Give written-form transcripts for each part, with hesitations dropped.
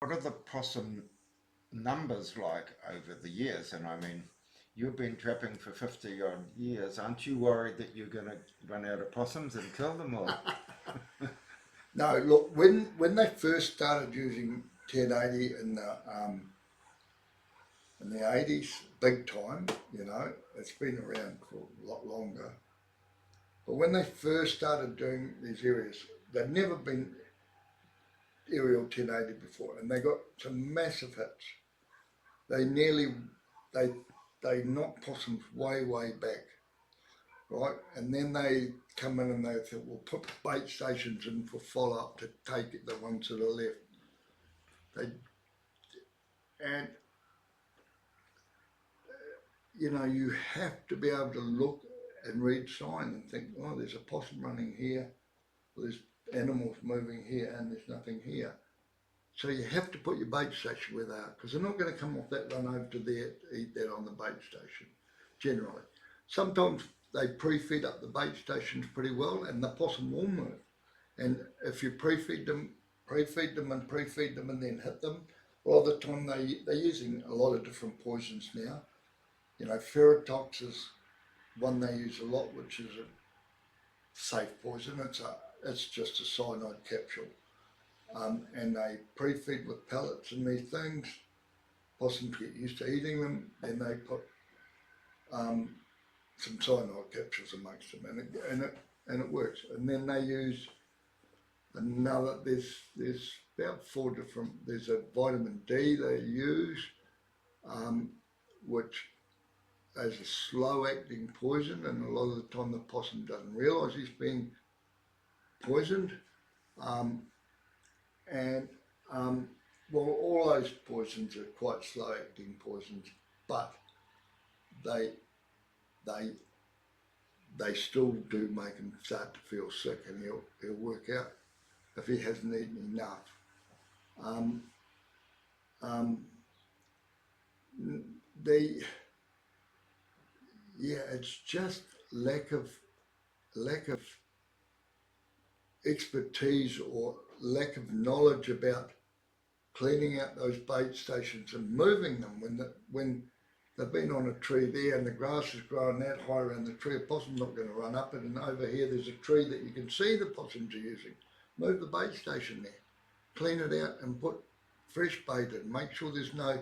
What are the possum numbers like over the years? And I mean, you've been trapping for 50 odd years. Aren't you worried that you're going to run out of possums and kill them all? No, look, when they first started using 1080 in the 80s, big time, it's been around for a lot longer. But when they first started doing these areas, they'd never been aerial 1080 before, and they got some massive hits. They nearly they they knocked possums way back, right? And then they come in and they thought, we'll put bait stations in for follow up to take the ones that are left. They and you have to be able to look and read sign and think, oh, there's a possum running here, or there's animals moving here, and there's nothing here. So you have to put your bait station where they are, because they're not going to come off that run over to there to eat that on the bait station, generally. Sometimes they pre-feed up the bait stations pretty well, and the possum will move. And if you pre-feed them and then hit them, a lot of the time they're using a lot of different poisons now. Ferritox is one they use a lot, which is a safe poison. It's just a cyanide capsule, and they pre-feed with pellets and these things. Possums get used to eating them, then they put um, some cyanide capsules amongst them, and it works. And then they use another. There's about four different. There's a vitamin D they use, um, which is a slow acting poison, and a lot of the time the possum doesn't realise he's being poisoned. Um, and well, all those poisons are quite slow acting poisons, but they they they still do make him start to feel sick, and he'll work out if he hasn't eaten enough. Um, um, they Yeah, it's just lack of expertise or lack of knowledge about cleaning out those bait stations and moving them when they've been on a tree there and the grass is growing that high around the tree. A possum's not going to run up it, and over here there's a tree that you can see the possums are using. Move the bait station there, clean it out, and put fresh bait in. Make sure there's no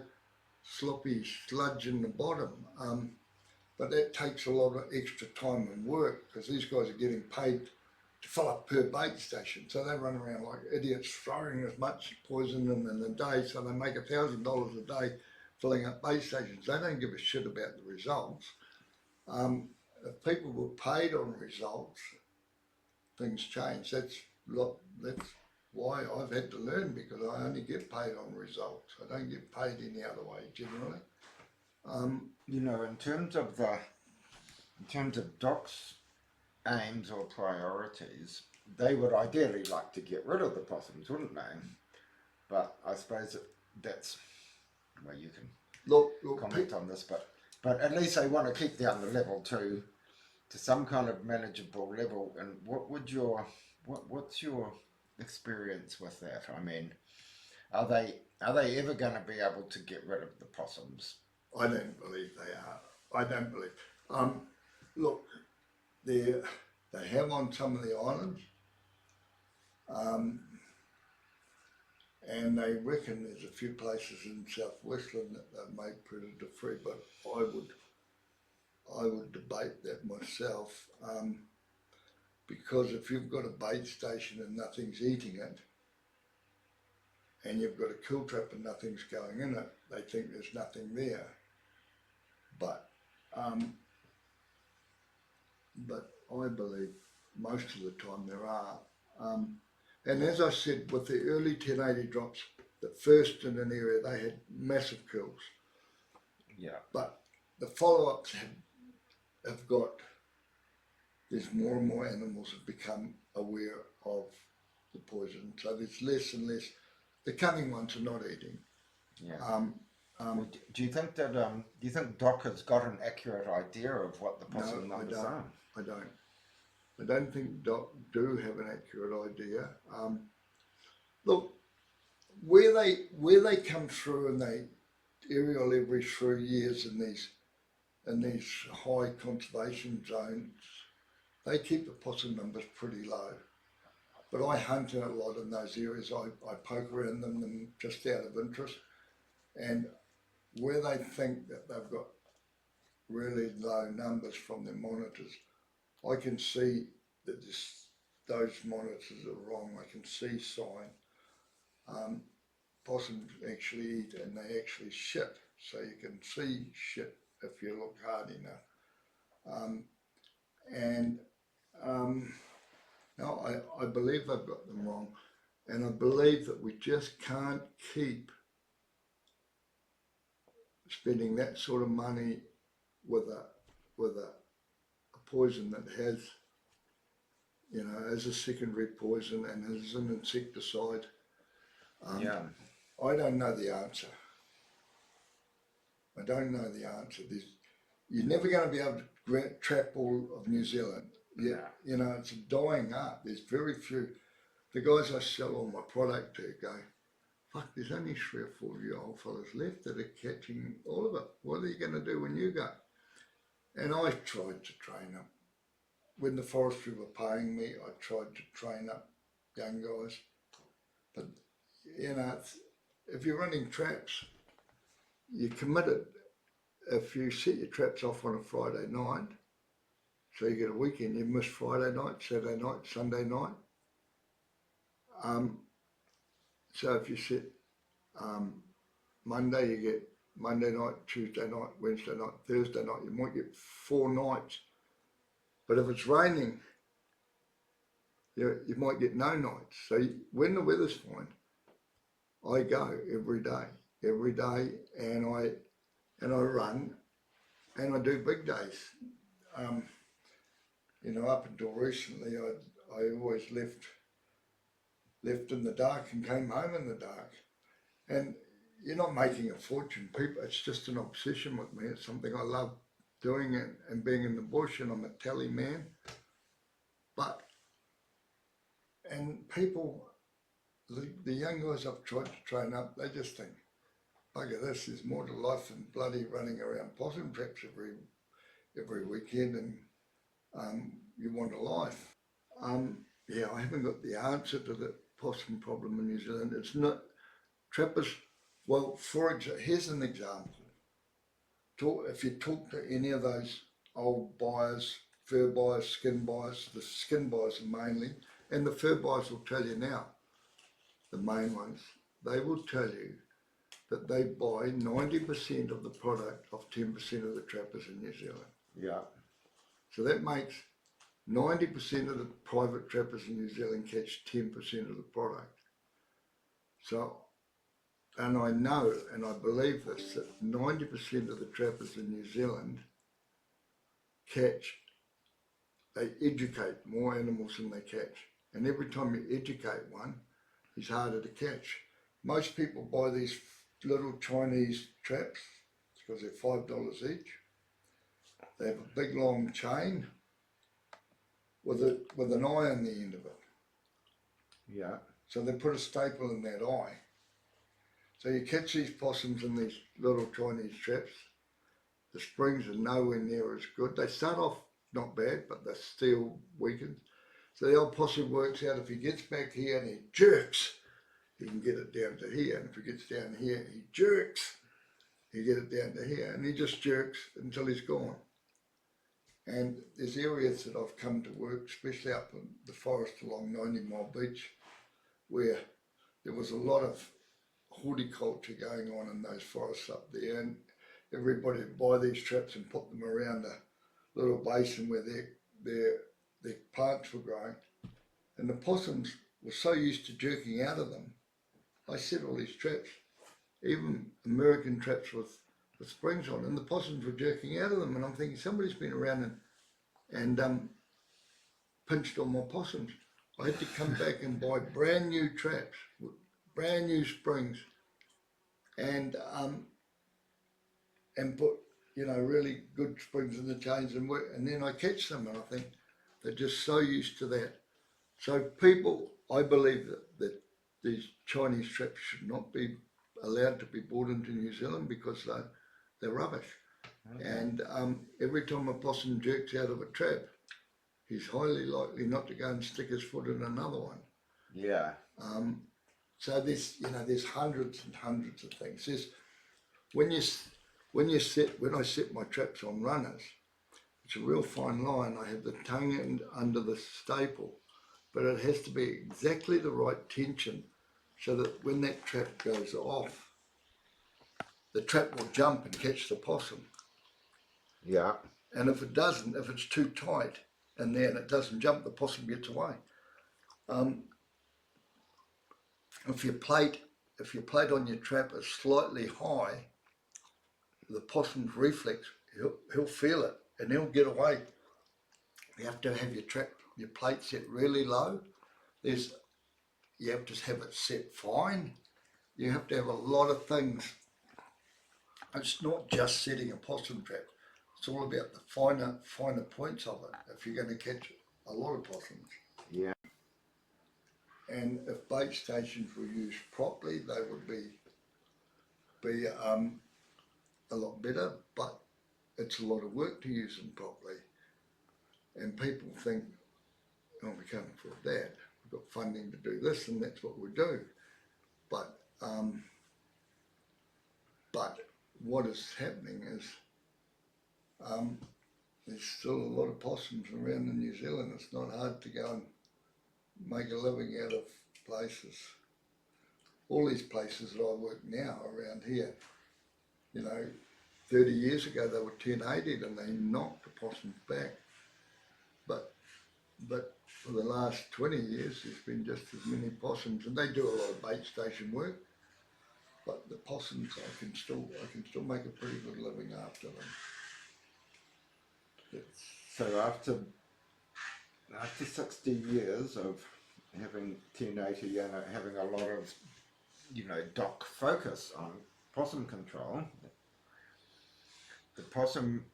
sloppy sludge in the bottom. But that takes a lot of extra time and work because these guys are getting paid to fill up per bait station. So they run around like idiots throwing as much poison in a day, so they make $1,000 a day filling up bait stations. They don't give a shit about the results. If people were paid on results, things change. That's why I've had to learn, because I only get paid on results. I don't get paid any other way generally. Um, In terms of Doc's aims or priorities, they would ideally like to get rid of the possums, wouldn't they? But I suppose that's, well, you can look, comment on this, but at least they want to keep down the level to some kind of manageable level. And what's your experience with that? I mean, are they ever going to be able to get rid of the possums? I don't believe they are. I don't believe. Um, Look, they they have on some of the islands, um, and they reckon there's a few places in South Westland that they've made predator free. But I would debate that myself, because if you've got a bait station and nothing's eating it, and you've got a kill trap and nothing's going in it, they think there's nothing there. But um, but I believe most of the time there are. Um, and as I said, with the early 1080 drops, the first in an area, they had massive kills. Yeah. But the follow-ups have got, there's more and more animals have become aware of the poison. So there's less and less. The cunning ones are not eating. Yeah. Um, Well, do you think Doc has got an accurate idea of what the no, possum I numbers don't. are? I don't. I don't think Doc do have an accurate idea. Look, where they come through and they aerial every 3 years in these high conservation zones, they keep the possum numbers pretty low. But I hunt in a lot in those areas. I poke around them just out of interest, and where they think that they've got really low numbers from their monitors, I can see that those monitors are wrong. I can see sign. Possums actually eat and they actually shit, so you can see shit if you look hard enough. And no, I believe they've got them wrong, and I believe that we just can't keep spending that sort of money with a poison that has, as a secondary poison and as an insecticide. Yeah. I don't know the answer. I don't know the answer. You're never going to be able to trap all of New Zealand. Yeah, it's dying up. There's very few. The guys I sell all my product to go, fuck, there's only 3 or 4 of you old fellas left that are catching all of it. What are you going to do when you go? And I tried to train them. When the forestry were paying me, I tried to train up young guys. But, if you're running traps, you're committed. If you set your traps off on a Friday night, so you get a weekend, you miss Friday night, Saturday night, Sunday night. So if you set Monday, you get Monday night, Tuesday night, Wednesday night, Thursday night, you might get 4 nights. But if it's raining, you might get no nights. So when the weather's fine, I go every day, and I run, and I do big days. Up until recently, I always left in the dark and came home in the dark. And you're not making a fortune, people. It's just an obsession with me. It's something I love doing and being in the bush, and I'm a tally man. And people, the young guys I've tried to train up, they just think, bugger this, there's more to life than bloody running around possum traps every weekend, and you want a life. Yeah, I haven't got the answer to the possum problem in New Zealand. It's not trappers. Well, here's an example. If you talk to any of those old buyers, fur buyers, skin buyers, the skin buyers mainly, and the fur buyers will tell you now, the main ones, they will tell you that they buy 90% of the product of 10% of the trappers in New Zealand. Yeah. So that makes 90% of the private trappers in New Zealand catch 10% of the product. So, and I know and I believe this, that 90% of the trappers in New Zealand they educate more animals than they catch. And every time you educate one, he's harder to catch. Most people buy these little Chinese traps because they're $5 each. They have a big long chain with an eye on the end of it. Yeah. So they put a staple in that eye. So you catch these possums in these little Chinese traps. The springs are nowhere near as good. They start off not bad, but they're still weakened. So the old possum works out if he gets back here and he jerks, he can get it down to here. And if he gets down here, he jerks, he get it down to here. And he just jerks until he's gone. And there's areas that I've come to work, especially up in the forest along 90 Mile Beach, where there was a lot of horticulture going on in those forests up there, and everybody would buy these traps and put them around a little basin where their plants were growing. And the possums were so used to jerking out of them. I set all these traps, even American traps with springs on, and the possums were jerking out of them. And I'm thinking, somebody's been around and pinched on my possums. I had to come back and buy brand new traps, brand new springs, and put really good springs in the chains and work, and then I catch them, and I think they're just so used to that. So people, I believe that these Chinese traps should not be allowed to be brought into New Zealand because they're rubbish. Okay. And every time a possum jerks out of a trap, he's highly likely not to go and stick his foot in another one. Yeah. So there's hundreds and hundreds of things. When I set my traps on runners, it's a real fine line. I have the tongue end under the staple, but it has to be exactly the right tension so that when that trap goes off, the trap will jump and catch the possum. Yeah. And if it doesn't, if it's too tight and then it doesn't jump, the possum gets away. If your plate on your trap is slightly high, the possum's reflex, he'll feel it and he'll get away. You have to have your plate set really low. You have to have it set fine. You have to have a lot of things. It's not just setting a possum trap. It's all about the finer points of it if you're going to catch a lot of possums. Yeah. And if bait stations were used properly, they would be a lot better, but it's a lot of work to use them properly. And people think, oh, we can't afford that. We've got funding to do this, and that's what we do. But what is happening is there's still a lot of possums around in New Zealand. It's not hard to go and make a living out of places. All these places that I work now around here, 30 years ago they were 1080 and they knocked the possums back. But for the last 20 years there's been just as many possums, and they do a lot of bait station work. But the possums, I can still make a pretty good living after them. So after 60 years of having 1080 and having a lot of, doc focus on possum control, the possum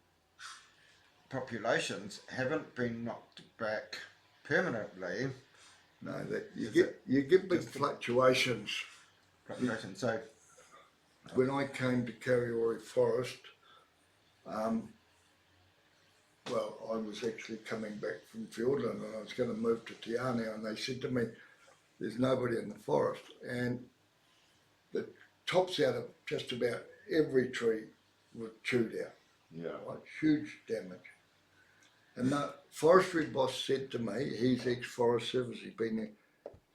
populations haven't been knocked back permanently. No, that you get big fluctuations. So When I came to Kariori Forest, I was actually coming back from Fiordland and I was going to move to Te Anau, and they said to me, there's nobody in the forest, and the tops out of just about every tree were chewed out. yeah, Right? Huge damage. And the forestry boss said to me, he's ex-Forest Service, he's been there,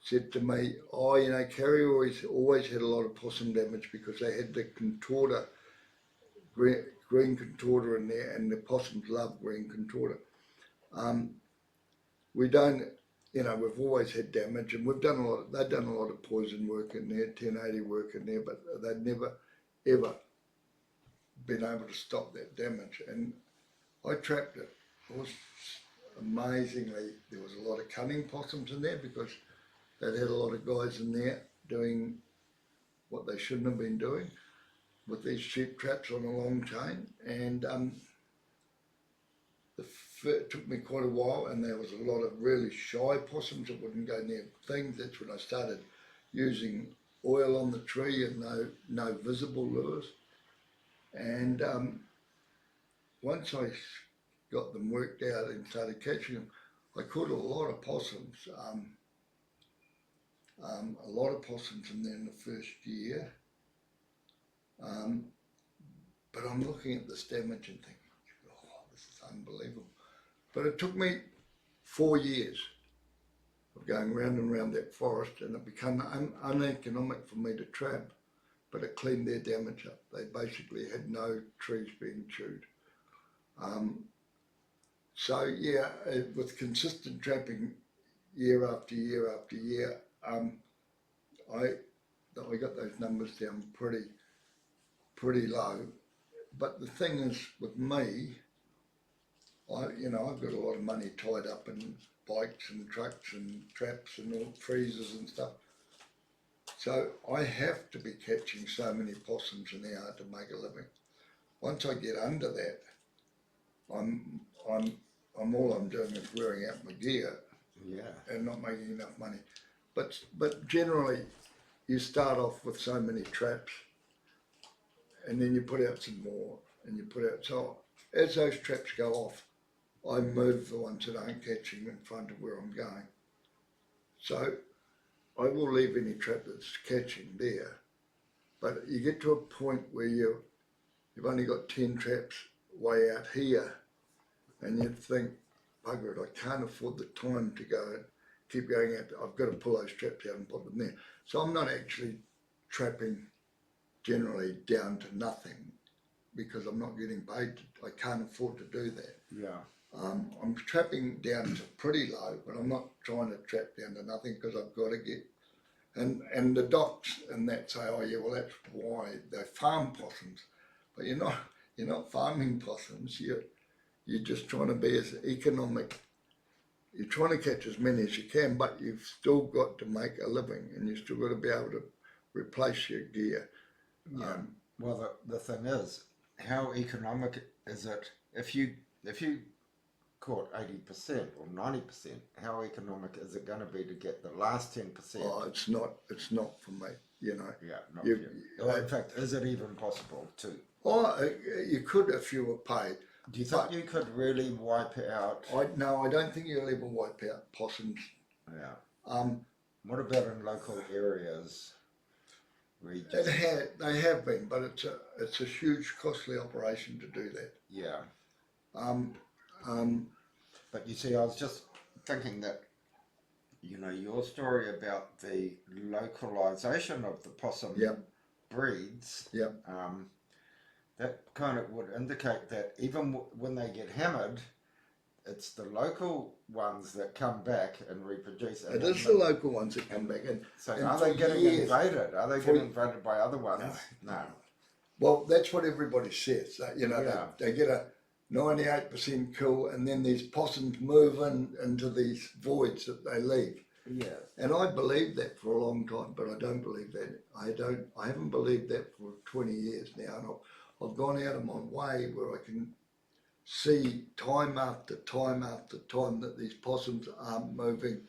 said to me, Kariori's always had a lot of possum damage because they had the contorta, green contorta in there, and the possums love green contorta. We don't, we've always had damage, and they've done a lot of poison work in there, 1080 work in there, but they'd never, ever been able to stop that damage. And I trapped it. It was amazingly, there was a lot of cunning possums in there because they'd had a lot of guys in there doing what they shouldn't have been doing with these cheap traps on a long chain. And it took me quite a while, and there was a lot of really shy possums that wouldn't go near things. That's when I started using oil on the tree and no visible lures. And once I got them worked out and started catching them, I caught a lot of possums. A lot of possums in there in the first year. But I'm looking at this damage and thinking, oh, this is unbelievable. But it took me 4 years of going round and round that forest, and it became uneconomic for me to trap, but it cleaned their damage up. They basically had no trees being chewed. With consistent trapping year after year after year, I got those numbers down pretty low. But the thing is, with me, I've got a lot of money tied up in bikes and trucks and traps and all freezers and stuff. So I have to be catching so many possums an hour to make a living. Once I get under that, all I'm doing is wearing out my gear, yeah, and not making enough money. but generally you start off with so many traps, and then you put out some more, and you put out. So as those traps go off, I move the ones that aren't catching in front of where I'm going. So I will leave any trap that's catching there, but you get to a point where you've only got 10 traps way out here, and you think, bugger it, I can't afford the time to go and keep going out. I've got to pull those traps out and put them there. So I'm not actually trapping generally down to nothing because I'm not getting paid. I can't afford to do that. Yeah. I'm trapping down to pretty low, but I'm not trying to trap down to nothing because I've got to get. And the docs and that say, oh yeah, well that's why they farm possums, but you're not farming possums. You're just trying to be as economic. You're trying to catch as many as you can, but you've still got to make a living, and you've still got to be able to replace your gear. Yeah. Well, the thing is, how economic is it if you caught 80% or 90%? How economic is it going to be to get the last 10%? Oh, it's not. It's not for me. Yeah, not You, you. Or in fact, is it even possible to? oh, you could if you were paid. Do you think you could really wipe out? No, I don't think you'll ever wipe out possums. Yeah. Um, What about in local areas? Regions? they have been, but it's a huge, costly operation to do that. Yeah. Um, um, But you see, I was just thinking that, your story about the localization of the possum yep, breeds, yep. that kind of would indicate that even when they get hammered, it's the local ones that come back and reproduce. It is the local ones that come back. So and are they getting years, invaded? Are they getting invaded by other ones? No. Well, that's what everybody says. Yeah. They get a 98% kill, and then these possums move into these voids that they leave. Yeah. And I believed that for a long time, but I don't believe that. I haven't believed that for 20 years now, and I've gone out of my way where I can see time after time after time that these possums aren't moving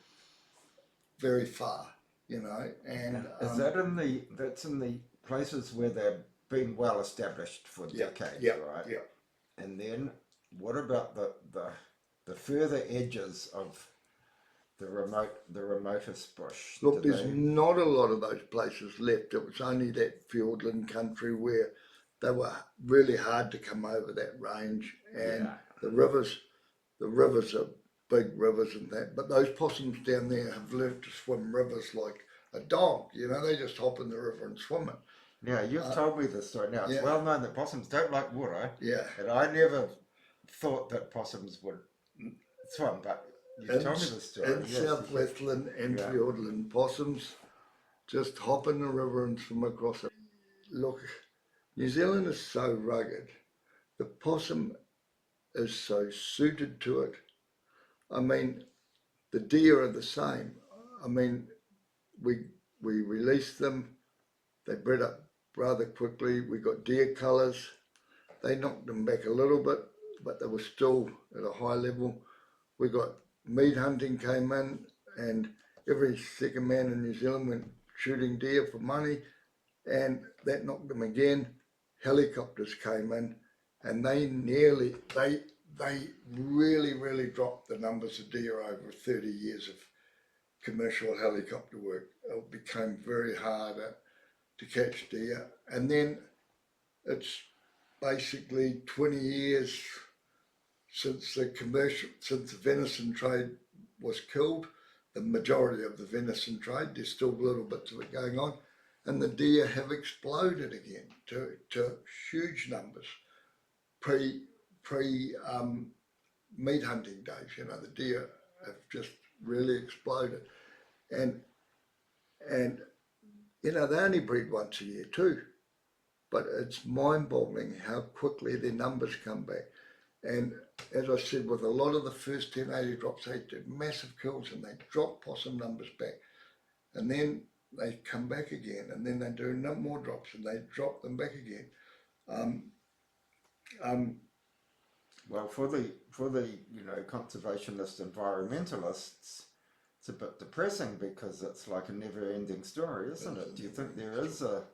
very far, and Is that's in the places where they've been well established for decades, right? Yeah. And then what about the further edges of the remotest bush? Look, there's not a lot of those places left. It was only that Fiordland country where they were really hard to come over that range, and the rivers are big rivers and that. But those possums down there have learnt to swim rivers like a dog. They just hop in the river and swim it. Yeah, you've told me this story. Now, it's well known that possums don't like water. Yeah. And I never thought that possums would swim, but you've told me this story. In South Westland and Fiordland, possums just hop in the river and swim across it. Look, New Zealand is so rugged. The possum is so suited to it. I mean, the deer are the same. I mean, we released them. They bred up rather quickly. We got deer colours. They knocked them back a little bit, but they were still at a high level. We got meat hunting came in, and every second man in New Zealand went shooting deer for money, and that knocked them again. Helicopters came in, and they really dropped the numbers of deer over 30 years of commercial helicopter work. It became very hard to catch deer, and then it's basically 20 years since the venison trade was killed. The majority of the venison trade, there's still little bits of it going on, and the deer have exploded again to huge numbers. Pre meat hunting days, the deer have just really exploded, and they only breed once a year too, but it's mind-boggling how quickly their numbers come back. And as I said, with a lot of the first 1080 drops, they did massive kills and they drop possum numbers back, and then they come back again, and then they do no more drops and they drop them back again. Well, for the conservationist environmentalists, It's a bit depressing because it's like a never-ending story, isn't it? Do you think there is a?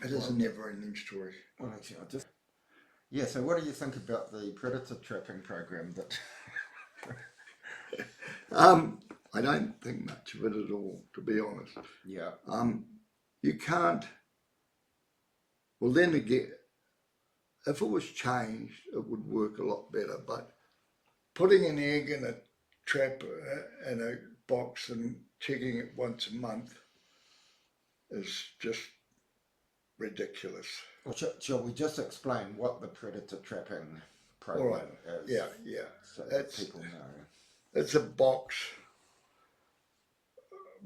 It is a never-ending story. Well, actually, yeah. So, what do you think about the predator trapping program? That I don't think much of it at all, to be honest. yeah, You can't. Well, then again, if it was changed, it would work a lot better. But putting an egg in a trap in a box and checking it once a month is just ridiculous. well, shall we just explain what the predator trapping All right. program is? Yeah. So that people know. It's a box,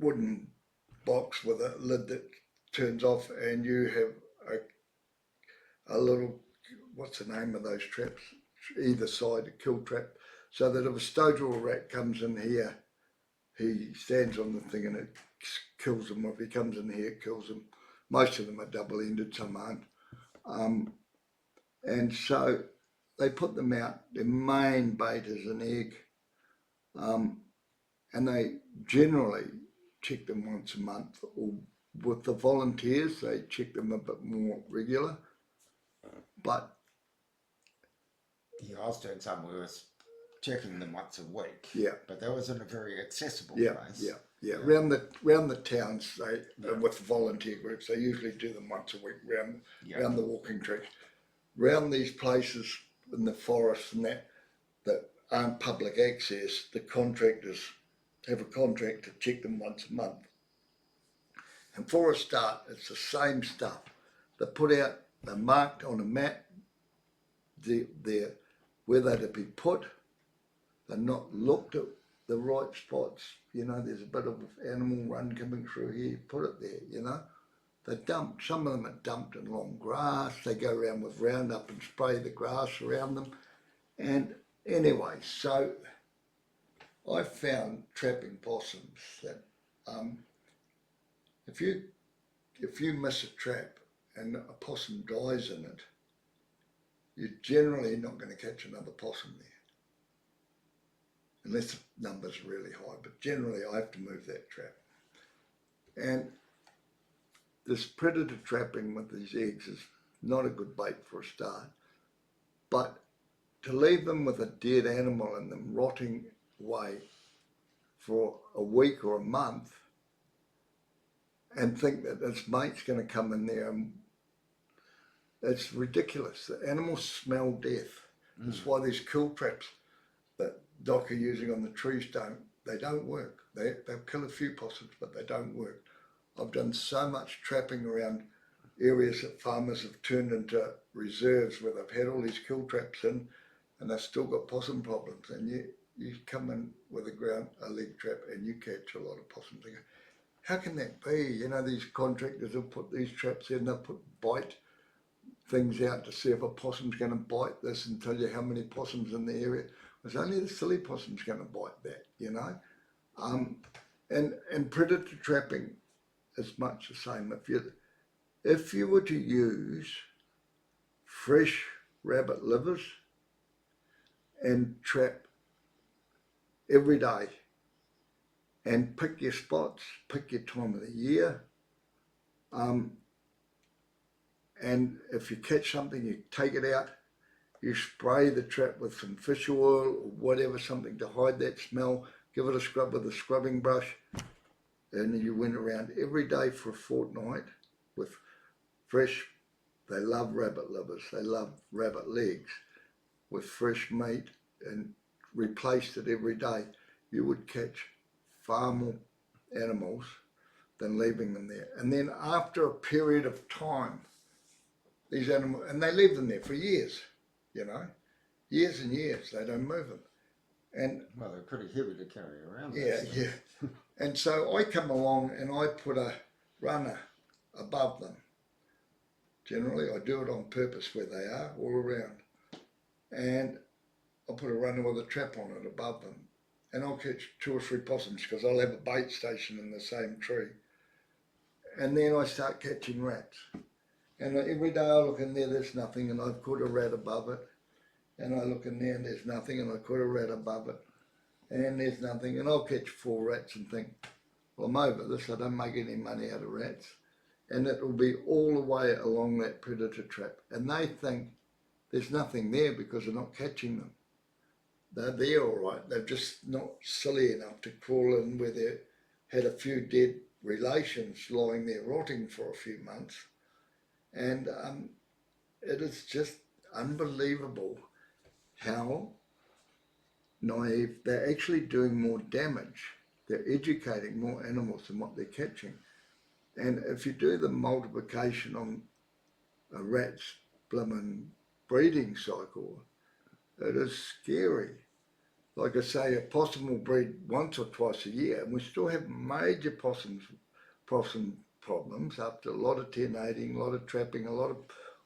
wooden box with a lid that turns off, and you have a little, what's the name of those traps? Either side, a kill trap, so that if a stoat or a rat comes in here, he stands on the thing and it kills him. If he comes in here, it kills him. Most of them are double-ended, some aren't. And so they put them out. Their main bait is an egg, and they generally check them once a month. Or with the volunteers, they check them a bit more regular. But Yeah, I was doing some. We were checking them once a week. yeah, but that was in a very accessible place. yeah. Round the towns, they with volunteer groups, they usually do them once a week round the walking tracks, round these places in the forest and that aren't public access. The contractors have a contract to check them once a month. And for a start, it's the same stuff. They're marked on a map, they're where they're to be put. They're not looked at the right spots. You know, there's a bit of animal run coming through here, put it there, you know. Some of them are dumped in long grass. They go around with Roundup and spray the grass around them. And anyway, so I found trapping possums that if you miss a trap and a possum dies in it, you're generally not going to catch another possum there. Unless the number's really high, but generally I have to move that trap. And this predator trapping with these eggs is not a good bait for a start, but to leave them with a dead animal and them rotting away for a week or a month and think that its mate's going to come in there, and it's ridiculous. The animals smell death. That's why these kill traps that Doc are using on the trees don't work. They'll kill a few possums, but they don't work. I've done so much trapping around areas that farmers have turned into reserves where they've had all these kill traps in, and they've still got possum problems. And you come in with a leg trap and you catch a lot of possums. They go, how can that be? You know, these contractors have put these traps in, they'll put bite things out to see if a possum's going to bite this and tell you how many possums in the area. It's only the silly possum's going to bite that, you know. And predator trapping is much the same. If you were to use fresh rabbit livers and trap every day and pick your spots, pick your time of the year, and if you catch something, you take it out, you spray the trap with some fish oil or whatever, something to hide that smell, give it a scrub with a scrubbing brush, and you went around every day for a fortnight with fresh, they love rabbit livers, they love rabbit legs, with fresh meat, and replaced it every day, you would catch far more animals than leaving them there. And then after a period of time, these animals, and they leave them there for years, you know, years and years, they don't move them. And well, they're pretty heavy to carry around. Yeah. And so I come along and I put a runner above them. Generally, I do it on purpose where they are, all around. And I'll put a runner with a trap on it above them. And I'll catch 2 or 3 possums because I'll have a bait station in the same tree. And then I start catching rats. And every day I look in there, there's nothing, and I've caught a rat above it. And I look in there and there's nothing, and I caught a rat above it. and there's nothing, and I'll catch 4 rats and think, well, I'm over this, I don't make any money out of rats, and it will be all the way along that predator trap, and they think there's nothing there because they're not catching them. They're there all right, they're just not silly enough to crawl in where they had a few dead relations lying there rotting for a few months, and it is just unbelievable how naive, they're actually doing more damage. They're educating more animals than what they're catching. And if you do the multiplication on a rat's bloomin' breeding cycle, it is scary. Like I say, a possum will breed once or twice a year, and we still have major possum problems after a lot of tennating, a lot of trapping, a lot of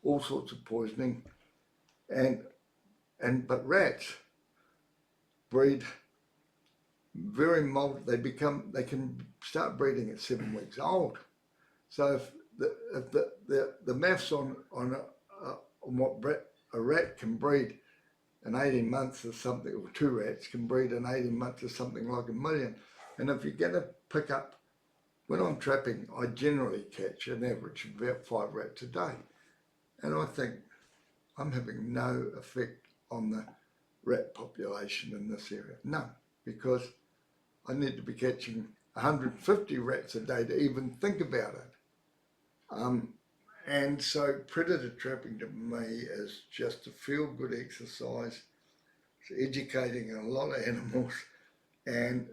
all sorts of poisoning. But rats breed they can start breeding at 7 weeks old. So if the maths on what a rat can breed in 18 months is something, or 2 rats can breed in 18 months is something like 1 million. And if you're going to pick up, when I'm trapping, I generally catch an average of about 5 rats a day. And I think I'm having no effect on the rat population in this area. None, because I need to be catching 150 rats a day to even think about it. And so predator trapping to me is just a feel-good exercise. It's educating a lot of animals, and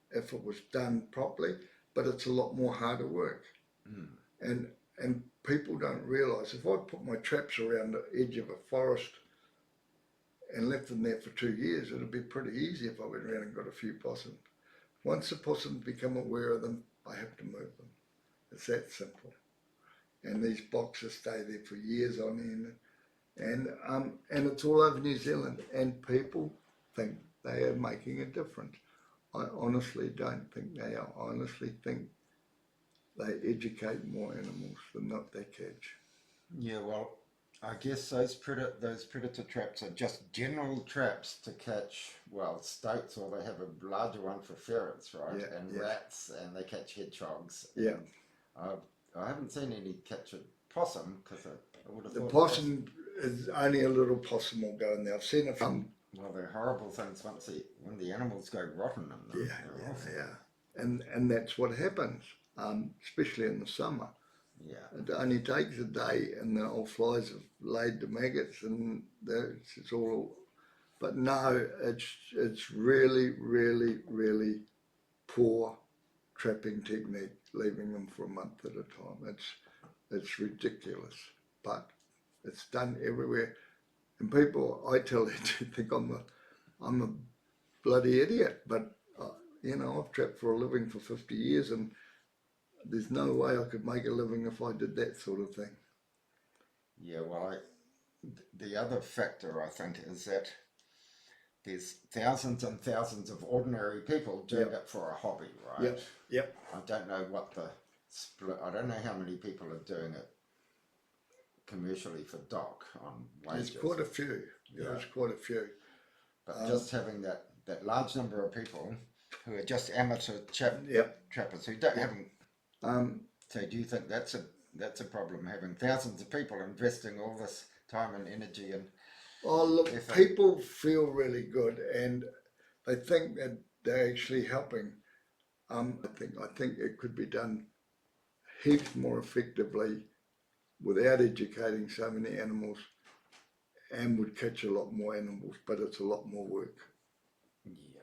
if it was done properly, but it's a lot more harder work. And people don't realise, if I put my traps around the edge of a forest and left them there for 2 years, it'd be pretty easy if I went around and got a few possums. Once the possums become aware of them, I have to move them. It's that simple. And these boxes stay there for years on end. And it's all over New Zealand, and people think they are making a difference. I honestly don't think they are. I honestly think they educate more animals than what they catch. Yeah, well, I guess those predator traps are just general traps to catch, well, stoats, or they have a larger one for ferrets, right? Yeah, and yeah. rats, and they catch hedgehogs. Yeah. I haven't seen any catch a possum, because I would have The thought possum is only a little possum will go in there. I've seen it from. well, they're horrible things when the animals go rotten in them. Yeah, They're yeah, awful. yeah. And that's what happens, especially in the summer. Yeah. It only takes a day, and the old flies have laid the maggots, and it's all. But no, it's really, really, really poor trapping technique, leaving them for a month at a time. It's ridiculous, but it's done everywhere. And people, I tell them to think I'm a bloody idiot, but I've trapped for a living for 50 years, and there's no way I could make a living if I did that sort of thing. Yeah, well, the other factor I think is that there's thousands and thousands of ordinary people doing Yep. it for a hobby, right? Yep. I don't know what the split. I don't know how many people are doing it commercially for dock on wages. There's quite a few. There's quite a few. But just having that large number of people who are just amateur trappers who don't haven't. So do you think that's a problem, having thousands of people investing all this time and energy and Oh look, effort? people feel really good, and they think that they're actually helping. I think it could be done heaps more effectively without educating so many animals, and would catch a lot more animals, but it's a lot more work. Yeah,